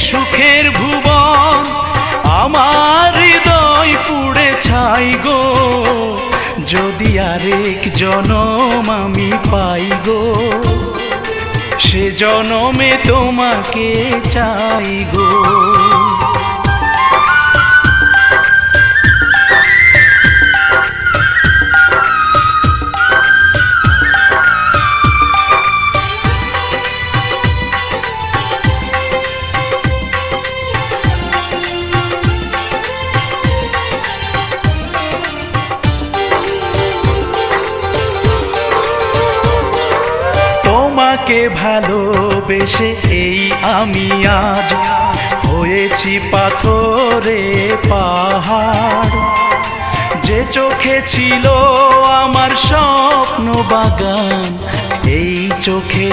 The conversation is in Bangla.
সুখের ভুবন, আমার হৃদয় পুড়ে ছাই গো। যদি আরেক জনম আমি পাই গো, সে জনমে তোমাকে চাই গো। তোমাকে ভালোবেসে এই আমি আজ হয়েছি পাথরে পাহাড়। যে চোখে ছিল আমার স্বপ্ন বাগান, এই চোখে